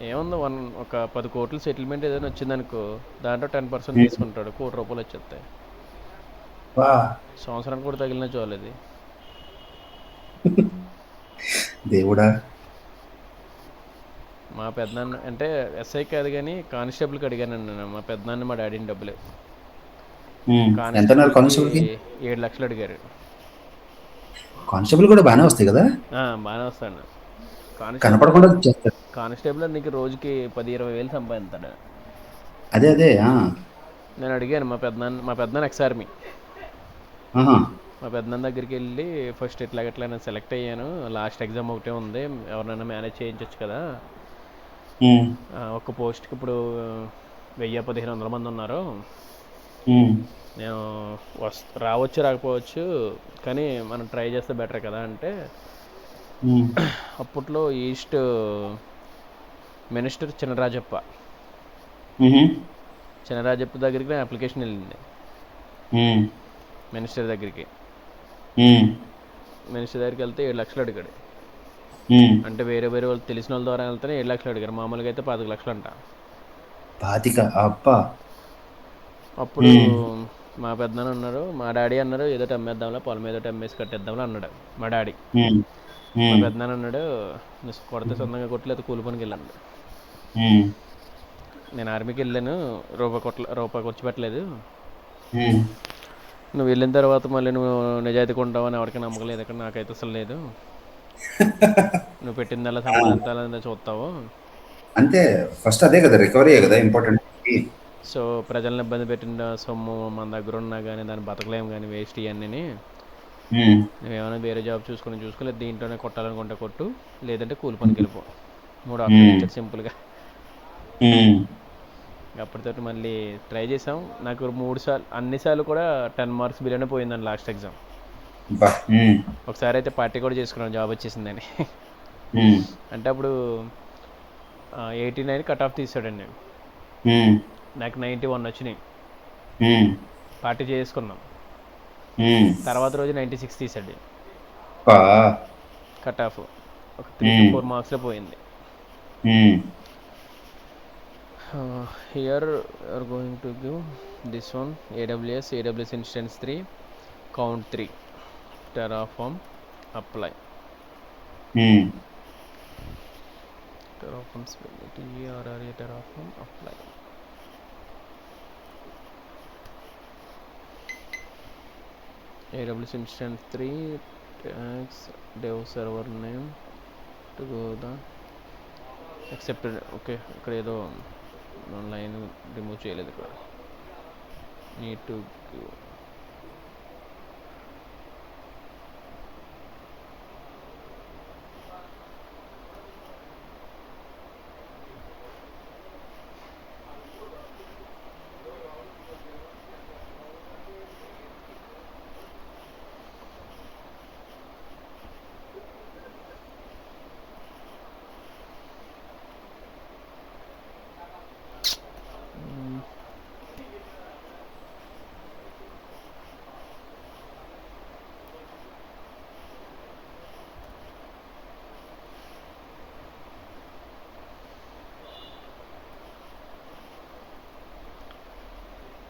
ఏముంది, ఒక 10 కోట్లు సెటిల్మెంట్ ఏదైనా వచ్చిందనుకో, దాంట్లో 10% ఉమ్. తీసుకుంటాడు, ₹1,00,00,000 వచ్చేస్తాయి. వా, సంవత్సరానికి కూడా తగిలిన చాలు అది. దేవుడా. మా పెద్దనాన్న అంటే ఎస్ఐ కాదు కానీ కానిస్టేబుల్కి అడిగానండి నేను, మా పెద్దనాన్న మా డాడీని డబ్బులు. ఎంత అన్నారు కానిస్టేబుల్కి కానిస్టేబుల్కి? 7 లక్షలు అడిగారు. కానిస్టేబుల్ కూడా బాగానే వస్తాయి కదా? బాగానే వస్తాడు కానిస్టేబుల్. కనపడకుండా చేస్తారు. కానిస్టేబుల్ నీకు రోజుకి 10-20 వేలు సంపాదిస్తాడు. అదే అదే. నేను అడిగాను మా పెద్దనాన్న ఎక్స్ ఆర్మీ. ఆహా. మా పెద్దనాన్న దగ్గరికి వెళ్ళి ఫస్ట్ ఎట్లా నేను సెలెక్ట్ అయ్యాను, లాస్ట్ ఎగ్జామ్ ఒకటే ఉంది, ఎవరినైనా మేనేజ్ చేయించవచ్చు కదా, ఉమ్. ఒక్క పోస్ట్కి ఇప్పుడు 1,000-1,500 మంది ఉన్నారు, ఉమ్. నేను రావచ్చు రాకపోవచ్చు కానీ మనం ట్రై చేస్తే బెటర్ కదా అంటే, ఉమ్. అప్పట్లో ఈస్ట్ మినిస్టర్ ఉహు. చినరాజప్ప దగ్గరికి నా అప్లికేషన్ వెళ్ళింది. ఉమ్. మినిస్టర్ దగ్గరికి ఉమ్. వెళ్తే 7 లక్షలు అడిగాడు. ఉమ్. అంటే వేరే వాళ్ళు తెలిసిన వాళ్ళ ద్వారా వెళ్తేనే 7 లక్షలు అడిగారు, మామూలుగా అయితే 25 లక్షలు అంట. పాతిక అబ్బా. అప్పుడు ఉమ్. మా పెద్దనాన్న అన్నారు, మా డాడీ అన్నారు ఏదో అమ్మేద్దాంలో, పొలం ఏదో అమ్మేసి కట్టేద్దాంలో అన్నాడు మా డాడీ. ఉమ్. మా ఉమ్. పెద్దనాన్న అన్నాడు, నువ్వు కొడితే సొంతంగా కొట్టలేదు, కూలి పనికి వెళ్ళాను. ఉమ్. నేను ఆర్మీకి వెళ్ళాను, రూపాయి ఖర్చు పెట్టలేదు, ఉమ్. నువ్వు వెళ్ళిన తర్వాత మళ్ళీ నువ్వు నిజాయితీగా ఉంటావని ఎవరికి నమ్మకం లేదు ఇక్కడ, నాకైతే అసలు లేదు, నువ్వు పెట్టిందల్లా సంపాదించాలని చూస్తావు, అంతే. ఫస్ట్ అదే కదా, రికవరీ కదా ఇంపార్టెంట్. సో ప్రజలను ఇబ్బంది పెట్టిన సొమ్ము మన దగ్గర ఉన్నా కానీ దాన్ని బతకలేము కానీ వేస్ట్ ఇవన్నీ, నువ్వేమైనా వేరే జాబ్ చూసుకోలేదు, దీంట్లోనే కొట్టాలనుకుంటే కొట్టు, లేదంటే కూలి పనికి వెళ్ళిపో, 3 ఆప్షన్లు ఇచ్చాడు సింపుల్గా. అప్పటితోటి మళ్ళీ ట్రై చేసాం. నాకు 3 సార్లు, అన్నిసార్లు కూడా 10 మార్క్స్ బిలోనే పోయిందండి లాస్ట్ ఎగ్జామ్. ఒకసారి అయితే పార్టీ కూడా చేసుకున్నాను జాబ్ వచ్చేసిందని. అంటే అప్పుడు 89 కట్ ఆఫ్ తీసాడండి, నాకు 91 వచ్చినాయి, పార్టీ చేసుకున్నాం. తర్వాత రోజు 96 తీసాడు కట్ ఆఫ్, ఒక 3-4 మార్క్స్లో పోయింది. Here we are going to give this one, AWS instance 3, count 3, Terraform, apply. Terraform Terraform, apply. AWS instance 3, tags, dev server name, to go the accepted. Okay, ఇక్కడ ఏదో లైన్ రిమూవ్ చేయలేదు, ఇక్కడ need to give.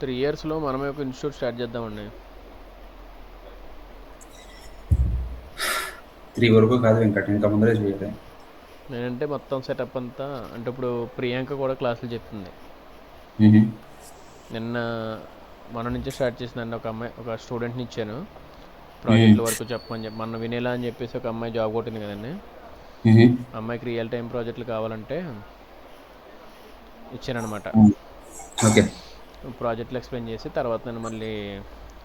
Three ఇయర్స్లో మనమే ఒక institute start చేద్దామండి. 3 వరకు కాదు వెంకట, ఇంకా ముందరే చేయాలి. నేనంటే మొత్తం సెటప్ అంతా, అంటే ఇప్పుడు ప్రియాంక కూడా క్లాసులు చెప్తుంది. నిన్న మన నుంచి స్టార్ట్ చేసిందండి, ఒక స్టూడెంట్ని ఇచ్చాను ప్రాజెక్టుల వరకు చెప్పమని చెప్పి, మన వినేలా అని చెప్పేసి ఒక అమ్మాయి జాబ్ కొట్టింది కదండి, అమ్మాయికి రియల్ టైం ప్రాజెక్టులు కావాలంటే ఇచ్చానమాట. ఓకే. ప్రాజెక్టులు ఎక్స్ప్లెయిన్ చేసి తర్వాత నేను మళ్ళీ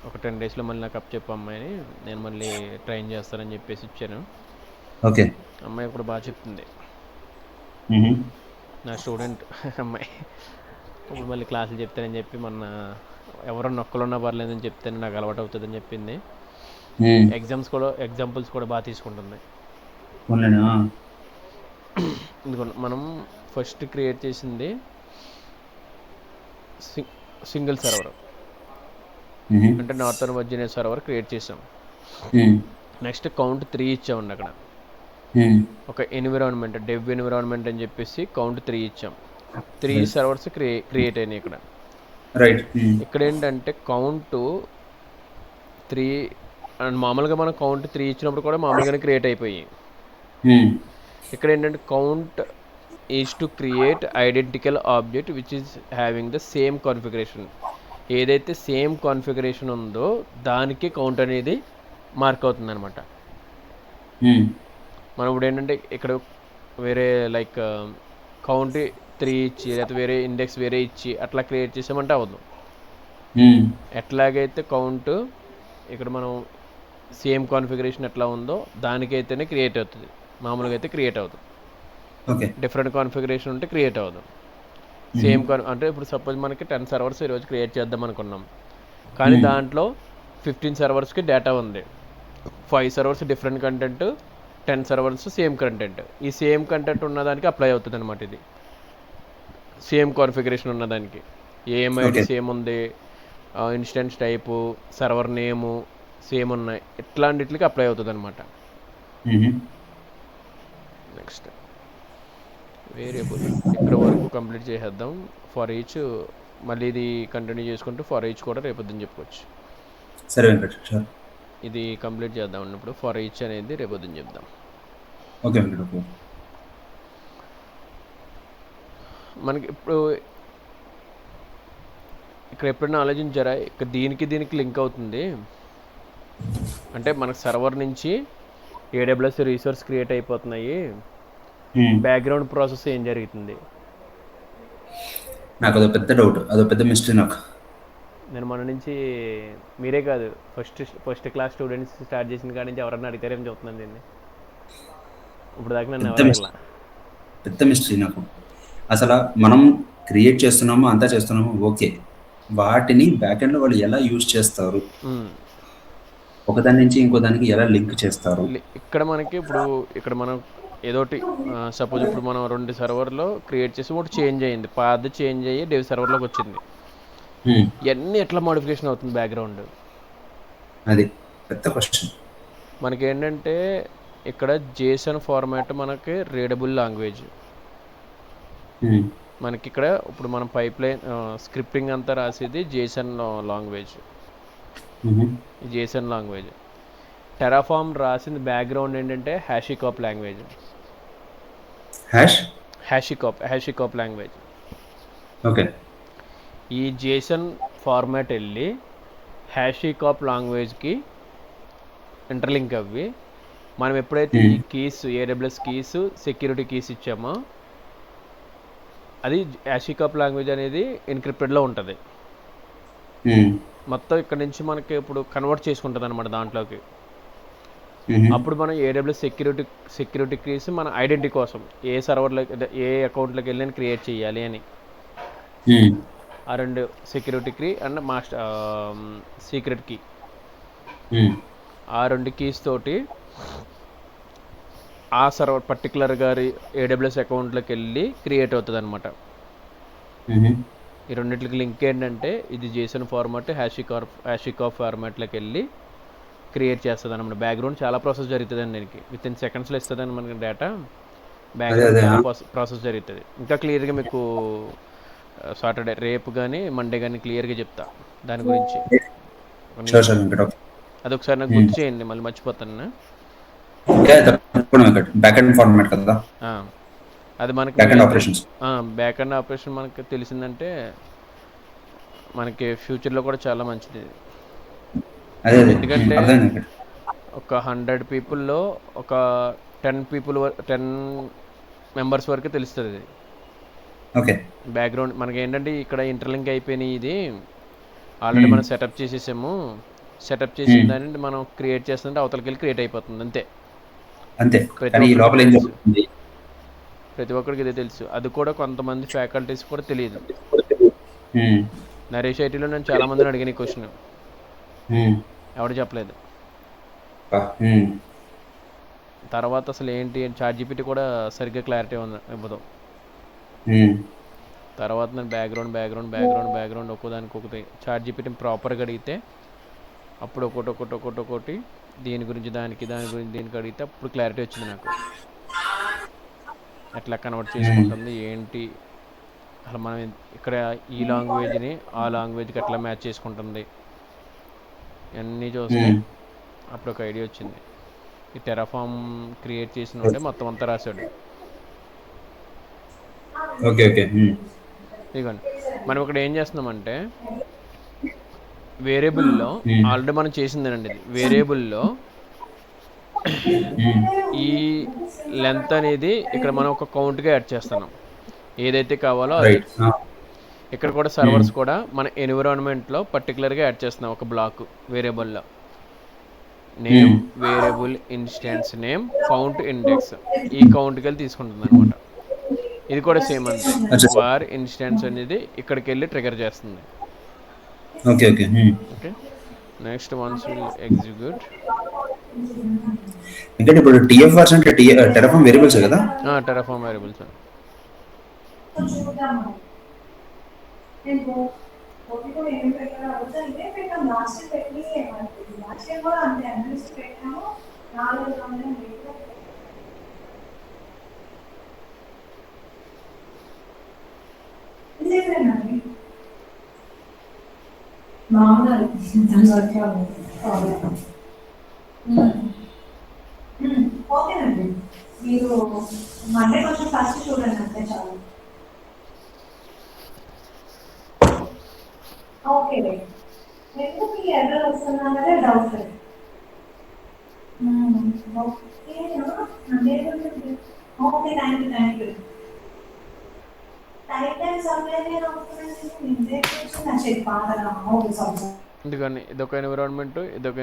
ఒక 10 డేస్లో మళ్ళీ నాకు అప్ చెప్పు అమ్మాయిని, నేను మళ్ళీ ట్రైన్ చేస్తానని చెప్పేసి ఇచ్చాను. ఓకే. అమ్మాయి ఇప్పుడు బాగా చెప్తుంది, నా స్టూడెంట్ అమ్మాయి. ఇప్పుడు మళ్ళీ క్లాసులు చెప్తానని చెప్పి, మొన్న ఎవరన్నా ఒక్కరున్నా పర్లేదని చెప్తేనే నాకు అలవాటు అవుతుందని చెప్పింది. ఎగ్జాంపుల్స్ కూడా బాగా తీసుకుంటుంది. ఎందుకంటే మనం ఫస్ట్ క్రియేట్ చేసింది సింగిల్ సర్వర్, అంటే నార్థన్ వర్జీనియా సర్వర్ క్రియేట్ చేసాం. నెక్స్ట్ కౌంట్ 3 ఇచ్చామండి అక్కడ. ఒక ఎన్విరాన్మెంట్ డెవ్ ఎన్విరాన్మెంట్ అని చెప్పేసి కౌంట్ 3 ఇచ్చాం. 3 సర్వర్స్ క్రియేట్ అయినాయి ఇక్కడ. ఇక్కడ ఏంటంటే కౌంట్ 3 అండ్ మామూలుగా మనం కౌంట్ 3 ఇచ్చినప్పుడు కూడా మామూలుగానే క్రియేట్ అయిపోయి. ఇక్కడ ఏంటంటే count is to create identical object which is having the same configuration. ఏదైతే సేమ్ కాన్ఫిగరేషన్ ఉందో దానికి కౌంట్ అనేది మార్క్ అవుతుంది అనమాట. మనం ఇప్పుడు ఏంటంటే ఇక్కడ వేరే లైక్ కౌంట్ 3 ఇచ్చి లేకపోతే వేరే ఇండెక్స్ వేరే ఇచ్చి అట్లా క్రియేట్ చేసామంటే అవ్వదు. ఎట్లాగైతే కౌంట్ ఇక్కడ మనం సేమ్ కాన్ఫిగరేషన్ ఎట్లా ఉందో దానికైతేనే క్రియేట్ అవుతుంది, మామూలుగా అయితే క్రియేట్ అవుతుంది. డిఫరెంట్ కాన్ఫిగరేషన్ ఉంటే క్రియేట్ అవ్వదు. సేమ్ అంటే ఇప్పుడు సపోజ్ మనకి 10 సర్వర్స్ ఈరోజు క్రియేట్ చేద్దాం అనుకున్నాం, కానీ దాంట్లో 15 సర్వర్స్కి డేటా ఉంది. 5 servers different content, 10 servers same content. ఈ సేమ్ కంటెంట్ ఉన్నదానికి అప్లై అవుతుంది అనమాట. ఇది సేమ్ కాన్ఫిగరేషన్ ఉన్నదానికి ఏఎంఐడి సేమ్ ఉంది, ఇన్స్టెన్స్ టైపు, సర్వర్ నేము సేమ్ ఉన్నాయి, ఇట్లాంటికి అప్లై అవుతుంది అనమాట. నెక్స్ట్ వేరియబుల్ ఇక్కడ వరకు కంప్లీట్ చేసేద్దాం. ఫర్ ఈచ్ మళ్ళీ ఇది కంటిన్యూ చేసుకుంటూ ఫర్ ఈచ్ కూడా రేపొద్దున చెప్పుకోవచ్చు. సరే, ఇది కంప్లీట్ చేద్దాం అన్నప్పుడు ఫర్ ఈచ్ అనేది రేపొద్దున చెప్దాం. ఓకే. మనకి ఇప్పుడు ఇక్కడ ఎప్పుడైనా ఆలోచించారా, ఇక్కడ దీనికి లింక్ అవుతుంది అంటే మనకు సర్వర్ నుంచి AWS రిసోర్స్ క్రియేట్ అయిపోతున్నాయి, బ్యాక్గ్రౌండ్ ప్రాసెస్ ఏం జరుగుతుంది? నాకు అదో పెద్ద డౌట్, అదో పెద్ద మిస్టరీ నాకు. నేను మన నుంచి మీరే కాదు ఫస్ట్ క్లాస్ స్టూడెంట్స్ స్టార్ట్ చేసిన కాడి నుంచి ఎవరన్నా అడిగారేమో చెప్తున్నాను దీన్ని. ఇప్పుడు దాకా నన్ను ఎవరు పెద్ద మిస్టరీ నాకు. అసలు మనం క్రియేట్ చేస్తున్నామో అంతా చేస్తున్నామో ఓకే, వాటిని బ్యాక్ ఎండ్లో వాళ్ళు ఎలా యూజ్ చేస్తారు, ఒకదాని నుంచి ఇంకో దానికి ఎలా లింక్ చేస్తారు. ఇక్కడ మనకి ఇప్పుడు ఇక్కడ మనం ఏదోటి సపోజ్ ఇప్పుడు మనం 2 సర్వర్లో క్రియేట్ చేసి ఒకటి చేంజ్ అయ్యింది, పాత చేంజ్ అయ్యి డెవ్ సర్వర్లోకి వచ్చింది. ఇవన్నీ ఎట్లా మోడిఫికేషన్ అవుతుంది బ్యాక్గ్రౌండ్? అది పెద్ద క్వశ్చన్. మనకి ఏంటంటే ఇక్కడ JSON ఫార్మాట్ మనకి రీడబుల్ లాంగ్వేజ్. మనకి ఇక్కడ ఇప్పుడు మనం పైప్ లైన్ స్క్రిప్టింగ్ అంతా రాసేది JSON language. JSON language. Terraform రాసింది బ్యాక్గ్రౌండ్ ఏంటంటే HashiCorp language. HashiCorp language. Okay. ఈ JSON ఫార్మాట్ వెళ్ళి హ్యాషికాప్ లాంగ్వేజ్కి ఇంటర్లింక్ అవ్వి మనం ఎప్పుడైతే ఈ keys AWS keys security keys ఇచ్చామో అది హ్యాషికాప్ లాంగ్వేజ్ అనేది ఎన్క్రిప్టెడ్లో ఉంటుంది. మొత్తం ఇక్కడ నుంచి మనకి ఇప్పుడు కన్వర్ట్ చేసుకుంటుంది అనమాట దాంట్లోకి. అప్పుడు మనం AWS సెక్యూరిటీ కీస్ మన ఐడెంటిటీ కోసం ఏ సర్వర్లోకి ఏ అకౌంట్లోకి వెళ్ళి క్రియేట్ చేయాలి అని ఆ 2 security key and master secret key, ఆ 2 కీస్ తోటి ఆ సర్వర్ పర్టికులర్గా AWS అకౌంట్లోకి వెళ్ళి క్రియేట్ అవుతుంది అనమాట. ఈ రెండింటికి లింక్ ఏంటంటే ఇది JSON ఫార్మాట్ హ్యాషికాప్ ఫార్మాట్లోకి వెళ్ళి క్రియేట్ చేస్తుంది అనమాట. బ్యాక్గ్రౌండ్ చాలా ప్రాసెస్ జరుగుతుంది అండి దీనికి. విత్ ఇన్ సెకండ్స్లో ఇస్తుంది అని మనకి డేటా. బ్యాక్గ్రౌండ్ చాలా ప్రాసెస్ జరుగుతుంది. ఇంకా క్లియర్గా మీకు సాటర్డే రేపు కానీ మండే కానీ క్లియర్గా చెప్తా దాని గురించి. అదొకసారి నాకు గుర్తు చేయండి, మళ్ళీ మర్చిపోతాను. అది మనకి బ్యాక్ అండ్ ఆపరేషన్ మనకి తెలిసిందంటే మనకి ఫ్యూచర్లో కూడా చాలా మంచిది. ఎందుకంటే ఒక 100 పీపుల్లో ఒక 10 మెంబర్స్ వరకు తెలుస్తుంది బ్యాక్గ్రౌండ్. మనకి ఏంటంటే ఇక్కడ ఇంటర్లింక్ అయిపోయినాయి, ఇది ఆల్రెడీ మనం సెటప్ చేసేసాము. సెటప్ చేసిన దాన్ని మనం క్రియేట్ చేస్తుంటే అవతలకి వెళ్ళి క్రియేట్ అయిపోతుంది అంతే. ప్రతి ఒక్కరికి ఇదే తెలుసు. అది కూడా కొంతమంది ఫ్యాకల్టీస్ కూడా తెలియదు. నరేష్ ఐటీలో నేను చాలా మందిని అడిగిన ఈ క్వశ్చన్, ఎవడు చెప్పలేదు. తర్వాత అసలు ఏంటి ChatGPT కూడా సరిగ్గా క్లారిటీ ఇవ్వదు. తర్వాత నేను బ్యాక్గ్రౌండ్ ఒక్కోదానికి ఒకటి చాట్ జీపీటీ ప్రాపర్గా అడిగితే అప్పుడు ఒకటి దీని గురించి దానికి దీనికి అడిగితే అప్పుడు క్లారిటీ వచ్చింది నాకు, ఎట్లా కన్వర్ట్ చేసుకుంటుంది ఏంటి, అసలు మనం ఇక్కడ ఈ లాంగ్వేజ్ని ఆ లాంగ్వేజ్కి ఎట్లా మ్యాచ్ చేసుకుంటుంది అన్నీ చూస్తే అప్పుడు ఒక ఐడియా వచ్చింది. ఈ టెరాఫామ్ క్రియేట్ చేసిన మొత్తం అంతా రాశాడు. ఇదిగోండి మనం ఇక్కడ ఏం చేస్తున్నామంటే వేరియబుల్లో ఆల్రెడీ మనం చేసిందేనండి, ఇది వేరియబుల్లో ఈ లెంత్ అనేది ఇక్కడ మనం ఒక కౌంట్గా యాడ్ చేస్తున్నాం, ఏదైతే కావాలో అది. ఇక్కడ కూడా సర్వర్స్ కూడా మన ఎన్విరాన్మెంట్లో పర్టికులర్గా యాడ్ చేస్తున్నాం ఒక బ్లాక్ వేరియబుల్లో. Name variable instance name count index, ఈ కౌంట్కి వెళ్ళి తీసుకుంటుంది అనమాట. ఇది కూడా సేమ్ అంతే, వార్ ఇన్స్టెన్స్ అనేది ఇక్కడికి వెళ్ళి ట్రిగర్ చేస్తుంది. Okay next once will execute. అంటే ఇప్పుడు టిఎఫ్ఆర్స్ అంటే టెరాఫామ్ వేరియబుల్స్ కదా? టెరాఫామ్ వేరియబుల్స్ అండి. ఓకేనండి, మీరు మండే కొంచెం ఫస్ట్ చూడండి అంతే చాలు. ఓకే, ఎందుకు ఈ ఎర్రర్ వస్తున్నాననే డౌట్. Okay, thank you. ఎందుకని ఇదొక ఎన్విరాన్మెంట్, ఇదొక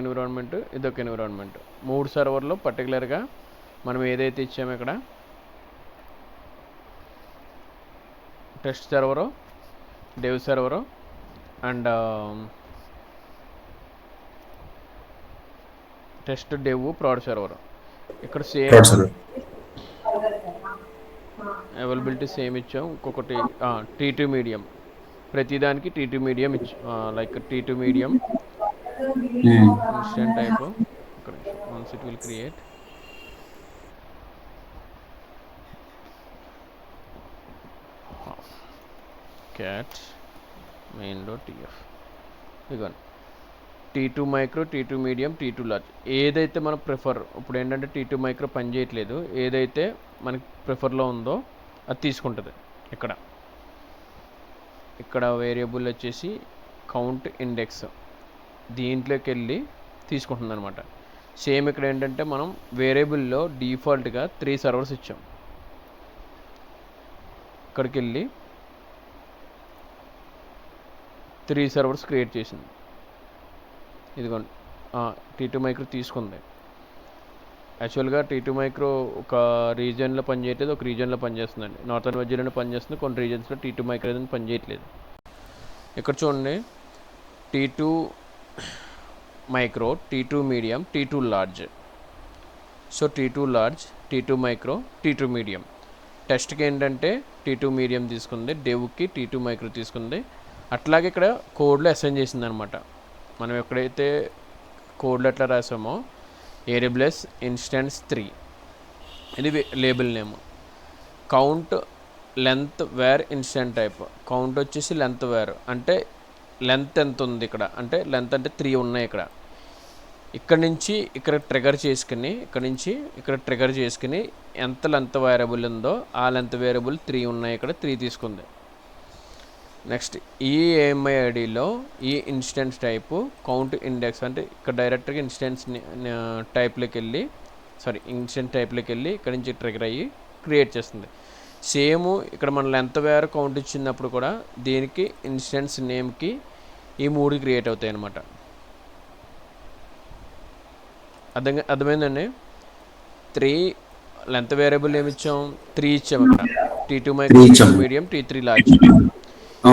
ఎన్విరాన్మెంట్ 3 సర్వర్లో పర్టికులర్గా మనం ఏదైతే ఇచ్చామో ఇక్కడ test server, dev server and test dev proud server. ఇక్కడ సేమ్ అవైలబిలిటీ సేమ్ ఇచ్చాం. ఇంకొకటి T2 మీడియం, ప్రతిదానికి T2 మీడియం ఇచ్చాం. Like T2 medium instant type. Once it will create cat main.tf. ఇదిగోండి T2 micro, T2 medium, T2 large, ఏదైతే మనం prefer. ఇప్పుడు ఏంటంటే T2 మైక్రో పని చేయట్లేదు, ఏదైతే మనకి ప్రిఫర్లో ఉందో అది తీసుకుంటుంది. ఇక్కడ వేరియబుల్ వచ్చేసి కౌంట్ ఇండెక్స్, దీంట్లోకి వెళ్ళి తీసుకుంటుంది అనమాట. సేమ్ ఇక్కడ ఏంటంటే మనం వేరియబుల్లో డిఫాల్ట్గా 3 సర్వర్స్ ఇచ్చాం. ఇక్కడికి వెళ్ళి 3 సర్వర్స్ క్రియేట్ చేసింది. ఇదిగోండి T2 మైక్రో తీసుకుంది. యాక్చువల్గా T2 మైక్రో ఒక రీజియన్లో పనిచేయట్లేదు, ఒక రీజియన్లో పనిచేస్తుందండి. నార్థన్ వర్జీనియాలో పనిచేస్తుంది, కొన్ని రీజియన్స్లో T2 మైక్రో అనేది పనిచేయట్లేదు. ఇక్కడ చూడండి T2 micro, T2 medium, T2 large. So T2 large, T2 micro, T2 medium. టెస్ట్కి ఏంటంటే T2 మీడియం తీసుకుంది, డెవ్కి T2 మైక్రో తీసుకుంది. అట్లాగే ఇక్కడ కోడ్లో అసైన్ చేసింది అనమాట. మనం ఎక్కడైతే కోడ్లో ఎట్లా రాసామో AWS ఇన్స్టెన్స్ 3, ఇది label name. Count length where instance type, count వచ్చేసి లెంత్ వేర్ అంటే లెంత్ ఎంత ఉంది ఇక్కడ, అంటే లెంత్ అంటే 3 ఉన్నాయి ఇక్కడ. ఇక్కడ నుంచి ఇక్కడ ట్రిగర్ చేసుకుని, ఇక్కడ ట్రిగర్ చేసుకుని ఎంత లెంత్ వేరియబుల్ ఉందో ఆ లెంత్ వేరియబుల్ 3 ఉన్నాయి ఇక్కడ, 3 తీసుకుంది. నెక్స్ట్ ఈ AMI ఐడిలో ఈ ఇన్స్టెన్స్ టైపు కౌంట్ ఇండెక్స్, అంటే ఇక్కడ డైరెక్ట్గా ఇన్స్టెన్స్ టైప్లోకి వెళ్ళి ఇక్కడ నుంచి ట్రిగర్ అయ్యి క్రియేట్ చేస్తుంది. సేమ్ ఇక్కడ మన లెంత్ వేర్ కౌంట్ ఇచ్చినప్పుడు కూడా దీనికి ఇన్స్టెన్స్ నేమ్కి ఈ 3 క్రియేట్ అవుతాయి అన్నమాట. అర్థమైందండి? 3 లెంత్ వేరియబుల్ ఏమి ఇచ్చాం, 3 ఇచ్చాము ఇక్కడ. T2 micro, T2 medium, T3 large.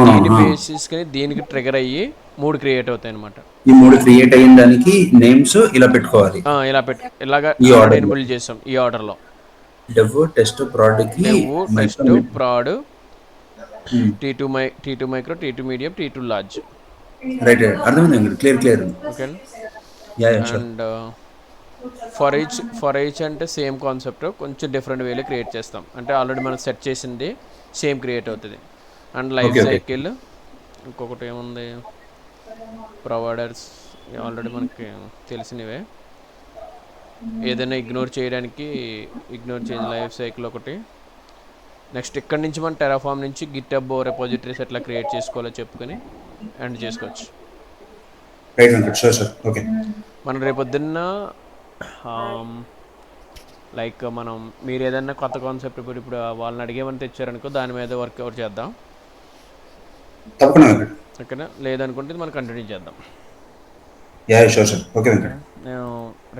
దీని బేసిస్ దీనికి ట్రిగర్ అయ్యి 3 క్రియేట్ అవుతాయి అనమాట. ఈ 3 క్రియేట్ అయిన దానికి నేమ్స్ ఇలా పెట్టుకోవాలి. ఇలాగా ఎనేబుల్ చేసాం ఈ ఆర్డర్లో. డెవ్, టెస్ట్, ప్రాడ్ కి test, prod, T2 micro, T2 medium, T2 large. Right right అర్థమైంది Venkat, clear. Okay. Yeah sure. And for each అంటే సేమ్ కాన్సెప్ట్, కొంచెం డిఫరెంట్ వేలో క్రియేట్ చేస్తాం. అంటే ఆల్రెడీ మనం సెట్ చేసింది సేమ్ క్రియేట్ అవుతుంది. And life Okay, okay. Cycle, ఇంకొకటి ఏముంది, ప్రొవైడర్స్ ఆల్రెడీ మనకి తెలిసినవే. ఏదైనా ఇగ్నోర్ చేయడానికి ఇగ్నోర్ చేసిన లైఫ్ సైకిల్ ఒకటి. నెక్స్ట్ ఇక్కడి నుంచి మనం టెరాఫామ్ నుంచి గిట్హబ్ రెపాజిటరీస్ ఎట్లా క్రియేట్ చేసుకోవాలో చెప్పుకొని ఎండ్ చేసుకోవచ్చు. Right Venkat, sure. ఓకే. మనం రేపొద్దున్న లైక్ మనం మీరు ఏదైనా కొత్త కాన్సెప్ట్ ఇప్పుడు వాళ్ళని అడిగేమని తెచ్చారనుకో, దాని మీద వర్కౌట్ చేద్దాం. తప్పకుండా వెంకట్. ఓకేనా? లేదనుకుంటే మనం కంటిన్యూ చేద్దాం. Yeah sure. ఓకే వెంకట్. నేను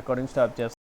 రికార్డింగ్ స్టాప్ చేస్తాను.